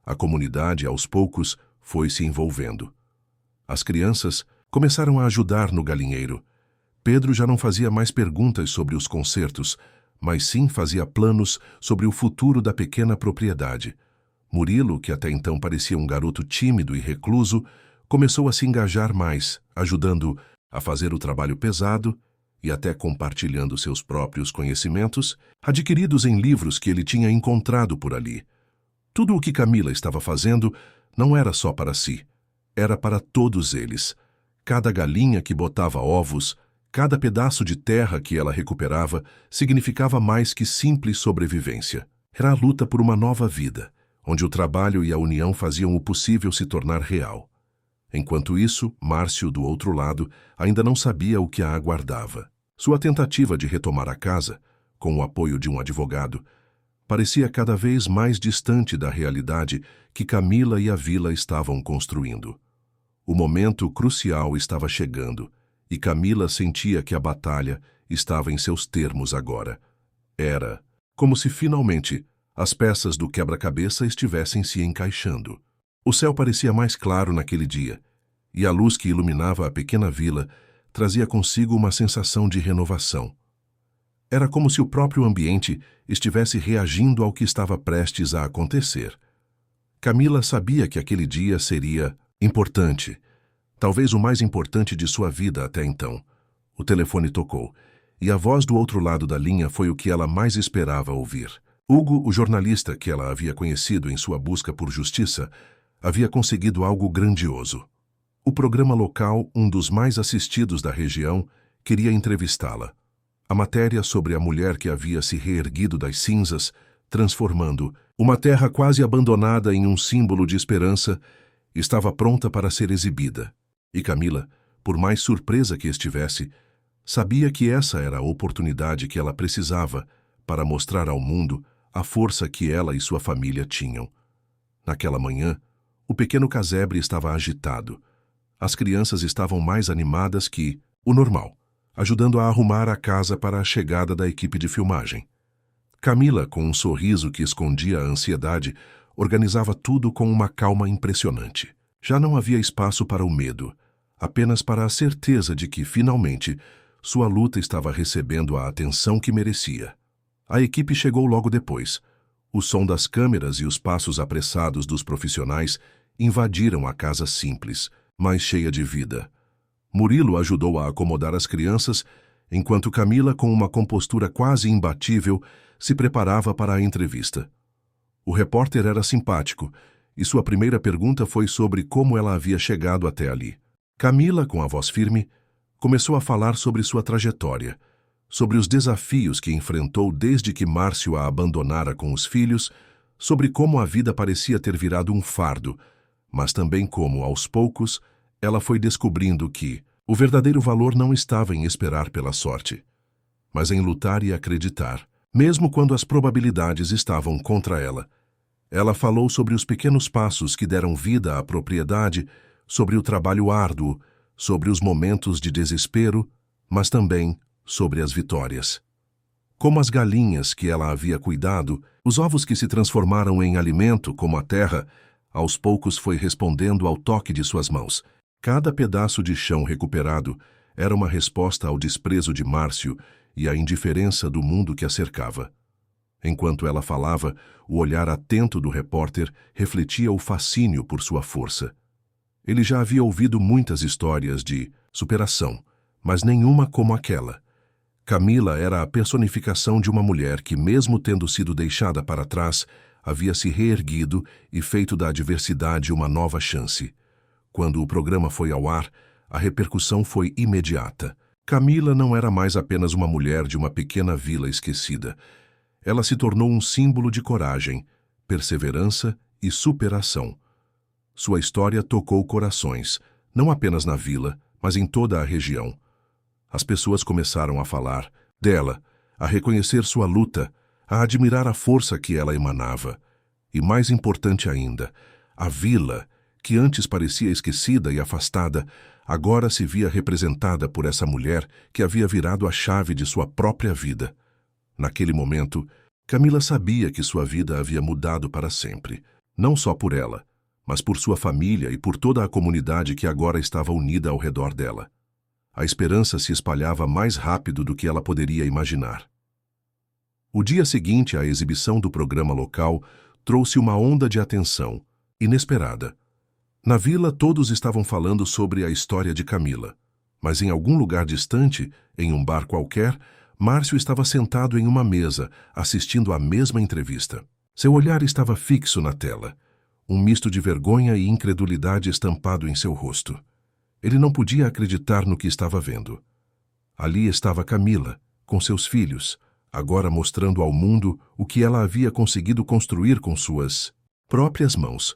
A comunidade, aos poucos, foi se envolvendo. As crianças começaram a ajudar no galinheiro. Pedro já não fazia mais perguntas sobre os concertos, mas sim fazia planos sobre o futuro da pequena propriedade. Murilo, que até então parecia um garoto tímido e recluso, começou a se engajar mais, ajudando a fazer o trabalho pesado e até compartilhando seus próprios conhecimentos, adquiridos em livros que ele tinha encontrado por ali. Tudo o que Camila estava fazendo não era só para si, era para todos eles. Cada galinha que botava ovos, cada pedaço de terra que ela recuperava significava mais que simples sobrevivência. Era a luta por uma nova vida, onde o trabalho e a união faziam o possível se tornar real. Enquanto isso, Márcio, do outro lado, ainda não sabia o que a aguardava. Sua tentativa de retomar a casa, com o apoio de um advogado, parecia cada vez mais distante da realidade que Camila e a vila estavam construindo. O momento crucial estava chegando, e Camila sentia que a batalha estava em seus termos agora. Era como se finalmente as peças do quebra-cabeça estivessem se encaixando. O céu parecia mais claro naquele dia, e a luz que iluminava a pequena vila trazia consigo uma sensação de renovação. Era como se o próprio ambiente estivesse reagindo ao que estava prestes a acontecer. Camila sabia que aquele dia seria importante, talvez o mais importante de sua vida até então. O telefone tocou, e a voz do outro lado da linha foi o que ela mais esperava ouvir. Hugo, o jornalista que ela havia conhecido em sua busca por justiça, havia conseguido algo grandioso. O programa local, um dos mais assistidos da região, queria entrevistá-la. A matéria sobre a mulher que havia se reerguido das cinzas, transformando uma terra quase abandonada em um símbolo de esperança, estava pronta para ser exibida. E Camila, por mais surpresa que estivesse, sabia que essa era a oportunidade que ela precisava para mostrar ao mundo a força que ela e sua família tinham. Naquela manhã, o pequeno casebre estava agitado. As crianças estavam mais animadas que o normal, ajudando a arrumar a casa para a chegada da equipe de filmagem. Camila, com um sorriso que escondia a ansiedade, organizava tudo com uma calma impressionante. Já não havia espaço para o medo, apenas para a certeza de que, finalmente, sua luta estava recebendo a atenção que merecia. A equipe chegou logo depois. O som das câmeras e os passos apressados dos profissionais invadiram a casa simples, mas cheia de vida. Murilo ajudou a acomodar as crianças, enquanto Camila, com uma compostura quase imbatível, se preparava para a entrevista. O repórter era simpático, e sua primeira pergunta foi sobre como ela havia chegado até ali. Camila, com a voz firme, começou a falar sobre sua trajetória, sobre os desafios que enfrentou desde que Márcio a abandonara com os filhos, sobre como a vida parecia ter virado um fardo, mas também como, aos poucos, ela foi descobrindo que o verdadeiro valor não estava em esperar pela sorte, mas em lutar e acreditar, mesmo quando as probabilidades estavam contra ela. Ela falou sobre os pequenos passos que deram vida à propriedade, sobre o trabalho árduo, sobre os momentos de desespero, mas também sobre as vitórias. Como as galinhas que ela havia cuidado, os ovos que se transformaram em alimento, como a terra, aos poucos foi respondendo ao toque de suas mãos. Cada pedaço de chão recuperado era uma resposta ao desprezo de Márcio e à indiferença do mundo que a cercava. Enquanto ela falava, o olhar atento do repórter refletia o fascínio por sua força. Ele já havia ouvido muitas histórias de superação, mas nenhuma como aquela. Camila era a personificação de uma mulher que, mesmo tendo sido deixada para trás, havia se reerguido e feito da adversidade uma nova chance. Quando o programa foi ao ar, a repercussão foi imediata. Camila não era mais apenas uma mulher de uma pequena vila esquecida. Ela se tornou um símbolo de coragem, perseverança e superação. Sua história tocou corações, não apenas na vila, mas em toda a região. As pessoas começaram a falar dela, a reconhecer sua luta, a admirar a força que ela emanava. E mais importante ainda, a vila, que antes parecia esquecida e afastada, agora se via representada por essa mulher que havia virado a chave de sua própria vida. Naquele momento, Camila sabia que sua vida havia mudado para sempre, não só por ela, mas por sua família e por toda a comunidade que agora estava unida ao redor dela. A esperança se espalhava mais rápido do que ela poderia imaginar. O dia seguinte à exibição do programa local trouxe uma onda de atenção, inesperada. Na vila, todos estavam falando sobre a história de Camila, mas em algum lugar distante, em um bar qualquer, Márcio estava sentado em uma mesa, assistindo à mesma entrevista. Seu olhar estava fixo na tela, um misto de vergonha e incredulidade estampado em seu rosto. Ele não podia acreditar no que estava vendo. Ali estava Camila, com seus filhos, agora mostrando ao mundo o que ela havia conseguido construir com suas próprias mãos.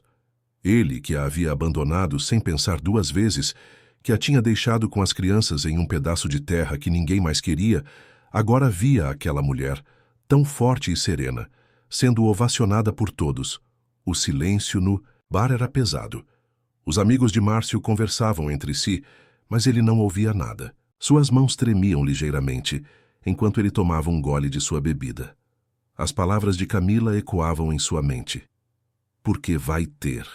Ele, que a havia abandonado sem pensar duas vezes, que a tinha deixado com as crianças em um pedaço de terra que ninguém mais queria, agora via aquela mulher, tão forte e serena, sendo ovacionada por todos. O silêncio no bar era pesado. Os amigos de Márcio conversavam entre si, mas ele não ouvia nada. Suas mãos tremiam ligeiramente, enquanto ele tomava um gole de sua bebida. As palavras de Camila ecoavam em sua mente. Porque vai ter.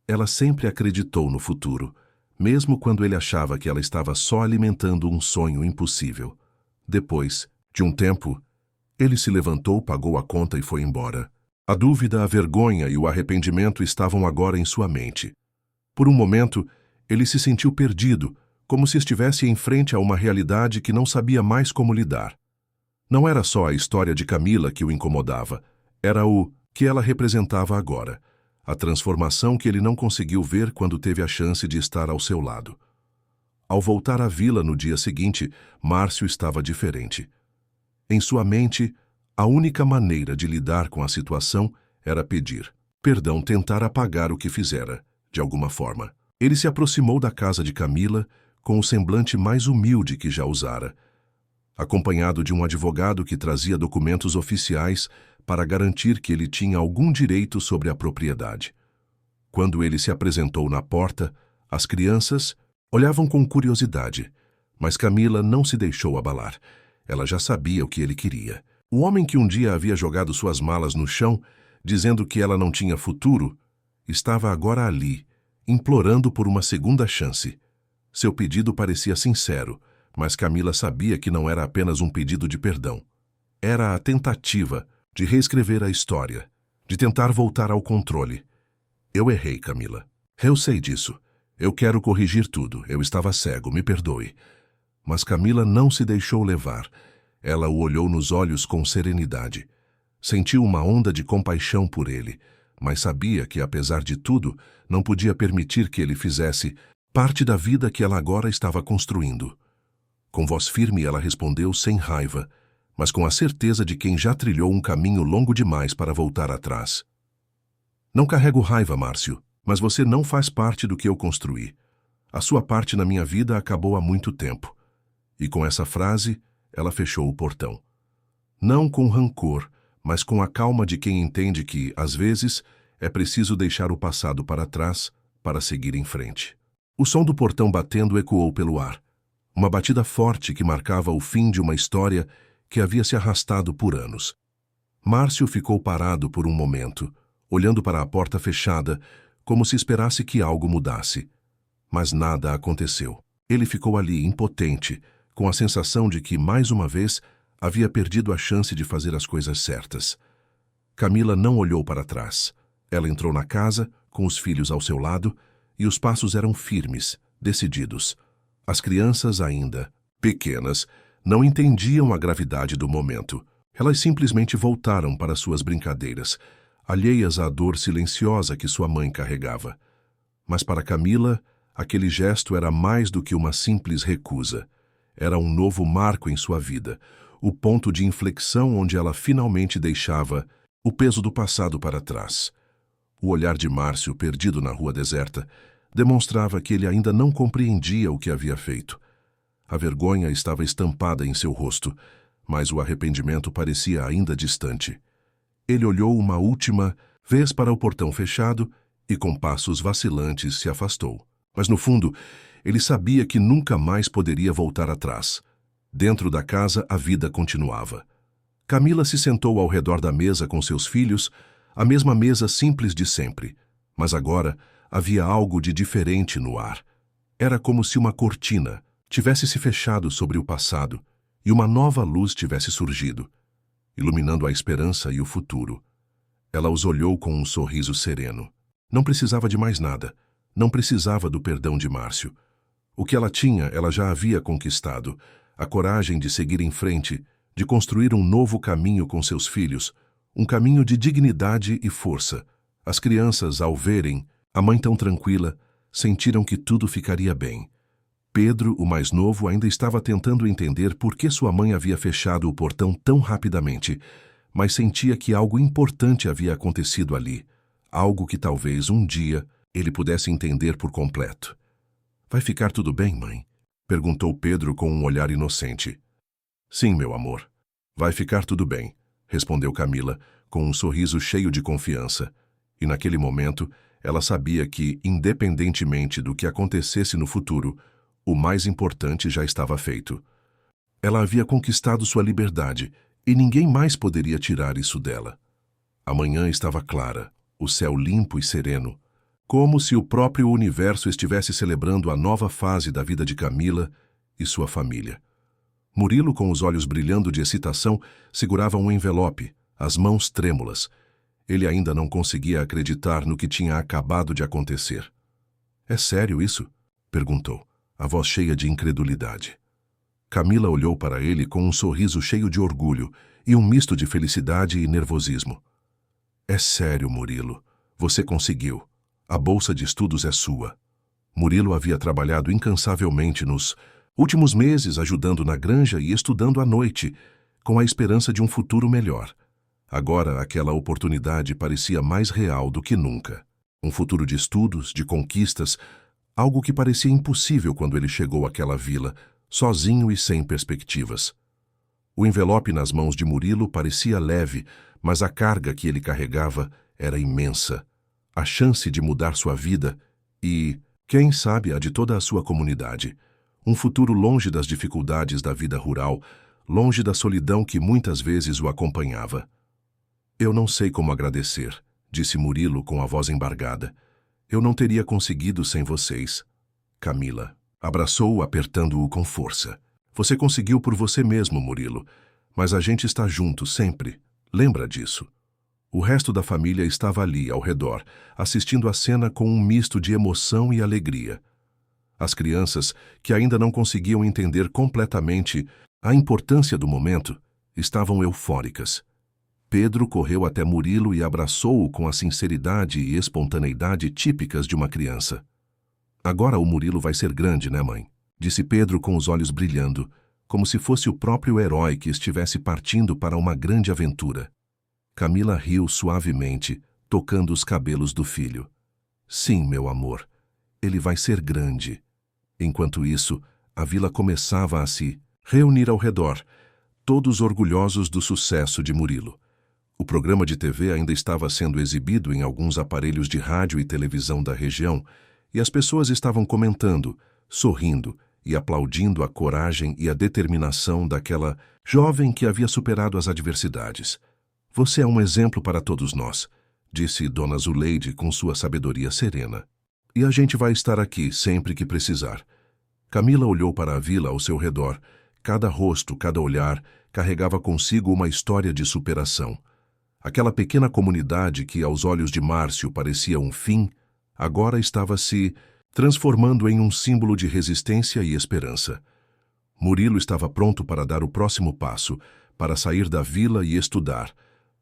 Ela sempre acreditou no futuro, mesmo quando ele achava que ela estava só alimentando um sonho impossível. Depois, de um tempo, ele se levantou, pagou a conta e foi embora. A dúvida, a vergonha e o arrependimento estavam agora em sua mente. Por um momento, ele se sentiu perdido, como se estivesse em frente a uma realidade que não sabia mais como lidar. Não era só a história de Camila que o incomodava, era o que ela representava agora, a transformação que ele não conseguiu ver quando teve a chance de estar ao seu lado. Ao voltar à vila no dia seguinte, Márcio estava diferente. Em sua mente, a única maneira de lidar com a situação era pedir perdão, tentar apagar o que fizera, de alguma forma. Ele se aproximou da casa de Camila com o semblante mais humilde que já usara, acompanhado de um advogado que trazia documentos oficiais para garantir que ele tinha algum direito sobre a propriedade. Quando ele se apresentou na porta, as crianças olhavam com curiosidade, mas Camila não se deixou abalar. Ela já sabia o que ele queria. O homem que um dia havia jogado suas malas no chão, dizendo que ela não tinha futuro, estava agora ali, implorando por uma segunda chance. Seu pedido parecia sincero, mas Camila sabia que não era apenas um pedido de perdão. Era a tentativa de reescrever a história, de tentar voltar ao controle. Eu errei, Camila. Eu sei disso. Eu quero corrigir tudo. Eu estava cego, me perdoe. Mas Camila não se deixou levar. Ela o olhou nos olhos com serenidade. Sentiu uma onda de compaixão por ele, mas sabia que, apesar de tudo, não podia permitir que ele fizesse parte da vida que ela agora estava construindo. Com voz firme, ela respondeu sem raiva, mas com a certeza de quem já trilhou um caminho longo demais para voltar atrás. Não carrego raiva, Márcio, mas você não faz parte do que eu construí. A sua parte na minha vida acabou há muito tempo. E com essa frase, ela fechou o portão. Não com rancor, mas com a calma de quem entende que, às vezes, é preciso deixar o passado para trás para seguir em frente. O som do portão batendo ecoou pelo ar. Uma batida forte que marcava o fim de uma história que havia se arrastado por anos. Márcio ficou parado por um momento, olhando para a porta fechada, como se esperasse que algo mudasse. Mas nada aconteceu. Ele ficou ali, impotente, com a sensação de que, mais uma vez, havia perdido a chance de fazer as coisas certas. Camila não olhou para trás. Ela entrou na casa, com os filhos ao seu lado, e os passos eram firmes, decididos. As crianças ainda, pequenas, não entendiam a gravidade do momento. Elas simplesmente voltaram para suas brincadeiras, alheias à dor silenciosa que sua mãe carregava. Mas para Camila, aquele gesto era mais do que uma simples recusa. Era um novo marco em sua vida, o ponto de inflexão onde ela finalmente deixava o peso do passado para trás. O olhar de Márcio, perdido na rua deserta, demonstrava que ele ainda não compreendia o que havia feito. A vergonha estava estampada em seu rosto, mas o arrependimento parecia ainda distante. Ele olhou uma última vez para o portão fechado e, com passos vacilantes, se afastou. Mas, no fundo, ele sabia que nunca mais poderia voltar atrás. Dentro da casa, a vida continuava. Camila se sentou ao redor da mesa com seus filhos, a mesma mesa simples de sempre. Mas agora havia algo de diferente no ar. Era como se uma cortina tivesse se fechado sobre o passado e uma nova luz tivesse surgido, iluminando a esperança e o futuro. Ela os olhou com um sorriso sereno. Não precisava de mais nada. Não precisava do perdão de Márcio. O que ela tinha, ela já havia conquistado. A coragem de seguir em frente, de construir um novo caminho com seus filhos, um caminho de dignidade e força. As crianças, ao verem a mãe tão tranquila, sentiram que tudo ficaria bem. Pedro, o mais novo, ainda estava tentando entender por que sua mãe havia fechado o portão tão rapidamente, mas sentia que algo importante havia acontecido ali, algo que talvez um dia ele pudesse entender por completo. "Vai ficar tudo bem, mãe?" perguntou Pedro com um olhar inocente. "Sim, meu amor. Vai ficar tudo bem", respondeu Camila, com um sorriso cheio de confiança. E naquele momento, ela sabia que, independentemente do que acontecesse no futuro, o mais importante já estava feito. Ela havia conquistado sua liberdade e ninguém mais poderia tirar isso dela. A manhã estava clara, o céu limpo e sereno, como se o próprio universo estivesse celebrando a nova fase da vida de Camila e sua família. Murilo, com os olhos brilhando de excitação, segurava um envelope, as mãos trêmulas. Ele ainda não conseguia acreditar no que tinha acabado de acontecer. "É sério isso?" perguntou, a voz cheia de incredulidade. Camila olhou para ele com um sorriso cheio de orgulho e um misto de felicidade e nervosismo. "É sério, Murilo. Você conseguiu. A bolsa de estudos é sua." Murilo havia trabalhado incansavelmente nos últimos meses ajudando na granja e estudando à noite, com a esperança de um futuro melhor. Agora aquela oportunidade parecia mais real do que nunca. Um futuro de estudos, de conquistas, algo que parecia impossível quando ele chegou àquela vila, sozinho e sem perspectivas. O envelope nas mãos de Murilo parecia leve, mas a carga que ele carregava era imensa. A chance de mudar sua vida e, quem sabe, a de toda a sua comunidade. Um futuro longe das dificuldades da vida rural, longe da solidão que muitas vezes o acompanhava. "Eu não sei como agradecer", disse Murilo com a voz embargada. "Eu não teria conseguido sem vocês." Camila abraçou-o, apertando-o com força. "Você conseguiu por você mesmo, Murilo, mas a gente está junto sempre. Lembra disso." O resto da família estava ali, ao redor, assistindo a cena com um misto de emoção e alegria. As crianças, que ainda não conseguiam entender completamente a importância do momento, estavam eufóricas. Pedro correu até Murilo e abraçou-o com a sinceridade e espontaneidade típicas de uma criança. "Agora o Murilo vai ser grande, né, mãe?" disse Pedro com os olhos brilhando, como se fosse o próprio herói que estivesse partindo para uma grande aventura. Camila riu suavemente, tocando os cabelos do filho. "Sim, meu amor, ele vai ser grande." Enquanto isso, a vila começava a se reunir ao redor, todos orgulhosos do sucesso de Murilo. O programa de TV ainda estava sendo exibido em alguns aparelhos de rádio e televisão da região, e as pessoas estavam comentando, sorrindo e aplaudindo a coragem e a determinação daquela jovem que havia superado as adversidades. "Você é um exemplo para todos nós", disse Dona Zuleide com sua sabedoria serena. "E a gente vai estar aqui sempre que precisar." Camila olhou para a vila ao seu redor. Cada rosto, cada olhar, carregava consigo uma história de superação. Aquela pequena comunidade que, aos olhos de Márcio, parecia um fim, agora estava se transformando em um símbolo de resistência e esperança. Murilo estava pronto para dar o próximo passo, para sair da vila e estudar,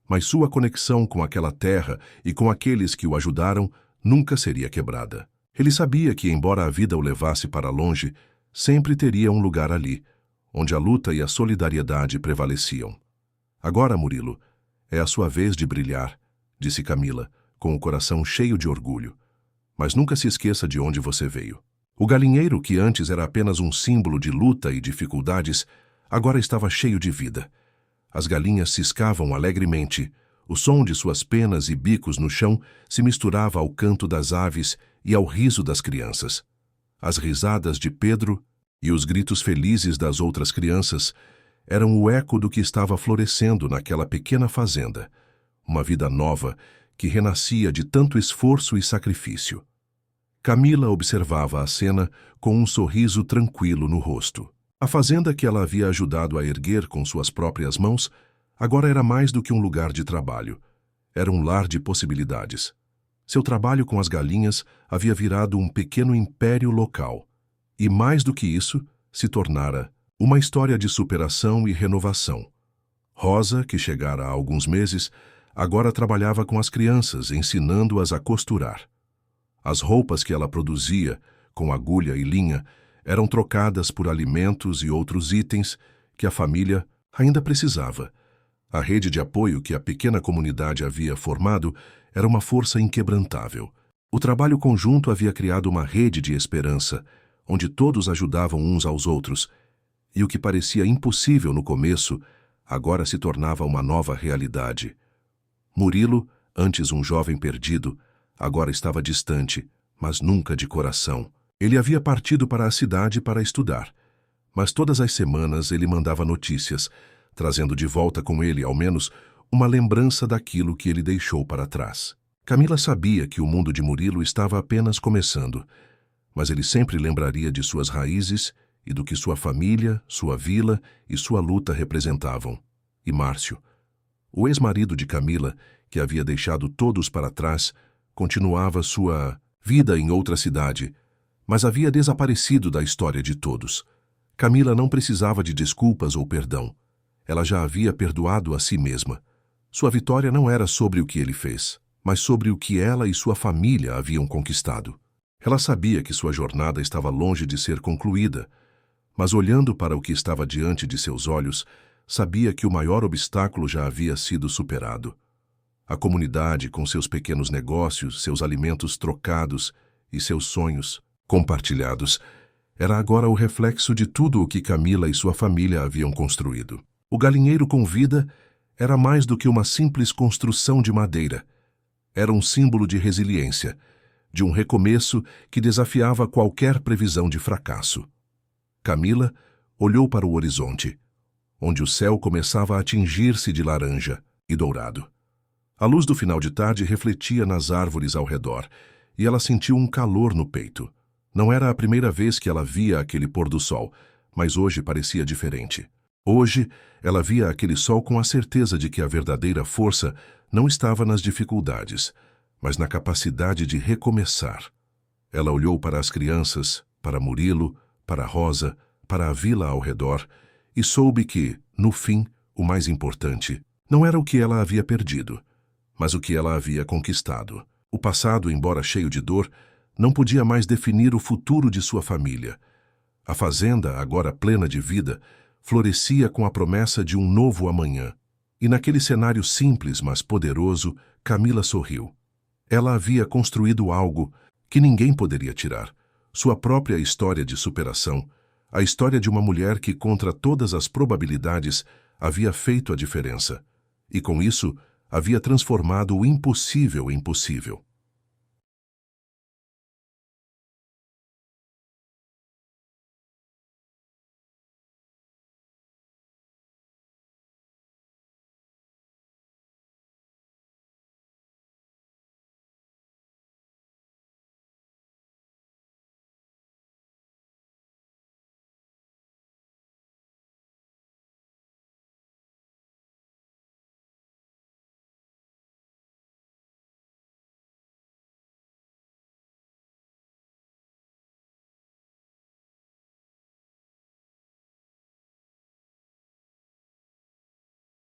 mas sua conexão com aquela terra e com aqueles que o ajudaram nunca seria quebrada. Ele sabia que, embora a vida o levasse para longe, sempre teria um lugar ali, onde a luta e a solidariedade prevaleciam. "Agora, Murilo, é a sua vez de brilhar", disse Camila, com o coração cheio de orgulho. "Mas nunca se esqueça de onde você veio." O galinheiro, que antes era apenas um símbolo de luta e dificuldades, agora estava cheio de vida. As galinhas ciscavam alegremente. O som de suas penas e bicos no chão se misturava ao canto das aves e ao riso das crianças. As risadas de Pedro e os gritos felizes das outras crianças eram o eco do que estava florescendo naquela pequena fazenda, uma vida nova que renascia de tanto esforço e sacrifício. Camila observava a cena com um sorriso tranquilo no rosto. A fazenda que ela havia ajudado a erguer com suas próprias mãos agora era mais do que um lugar de trabalho. Era um lar de possibilidades. Seu trabalho com as galinhas havia virado um pequeno império local. E mais do que isso, se tornara uma história de superação e renovação. Rosa, que chegara há alguns meses, agora trabalhava com as crianças, ensinando-as a costurar. As roupas que ela produzia, com agulha e linha, eram trocadas por alimentos e outros itens que a família ainda precisava. A rede de apoio que a pequena comunidade havia formado era uma força inquebrantável. O trabalho conjunto havia criado uma rede de esperança, onde todos ajudavam uns aos outros, e o que parecia impossível no começo, agora se tornava uma nova realidade. Murilo, antes um jovem perdido, agora estava distante, mas nunca de coração. Ele havia partido para a cidade para estudar, mas todas as semanas ele mandava notícias, trazendo de volta com ele, ao menos, uma lembrança daquilo que ele deixou para trás. Camila sabia que o mundo de Murilo estava apenas começando, mas ele sempre lembraria de suas raízes e do que sua família, sua vila e sua luta representavam. E Márcio, o ex-marido de Camila, que havia deixado todos para trás, continuava sua vida em outra cidade, mas havia desaparecido da história de todos. Camila não precisava de desculpas ou perdão. Ela já havia perdoado a si mesma. Sua vitória não era sobre o que ele fez, mas sobre o que ela e sua família haviam conquistado. Ela sabia que sua jornada estava longe de ser concluída, mas olhando para o que estava diante de seus olhos, sabia que o maior obstáculo já havia sido superado. A comunidade, com seus pequenos negócios, seus alimentos trocados e seus sonhos compartilhados, era agora o reflexo de tudo o que Camila e sua família haviam construído. O galinheiro com vida era mais do que uma simples construção de madeira. Era um símbolo de resiliência, de um recomeço que desafiava qualquer previsão de fracasso. Camila olhou para o horizonte, onde o céu começava a tingir-se de laranja e dourado. A luz do final de tarde refletia nas árvores ao redor, e ela sentiu um calor no peito. Não era a primeira vez que ela via aquele pôr do sol, mas hoje parecia diferente. Hoje, ela via aquele sol com a certeza de que a verdadeira força não estava nas dificuldades, mas na capacidade de recomeçar. Ela olhou para as crianças, para Murilo, para Rosa, para a vila ao redor, e soube que, no fim, o mais importante não era o que ela havia perdido, mas o que ela havia conquistado. O passado, embora cheio de dor, não podia mais definir o futuro de sua família. A fazenda, agora plena de vida, florescia com a promessa de um novo amanhã. E naquele cenário simples, mas poderoso, Camila sorriu. Ela havia construído algo que ninguém poderia tirar. Sua própria história de superação, a história de uma mulher que, contra todas as probabilidades, havia feito a diferença. E com isso, havia transformado o impossível em possível.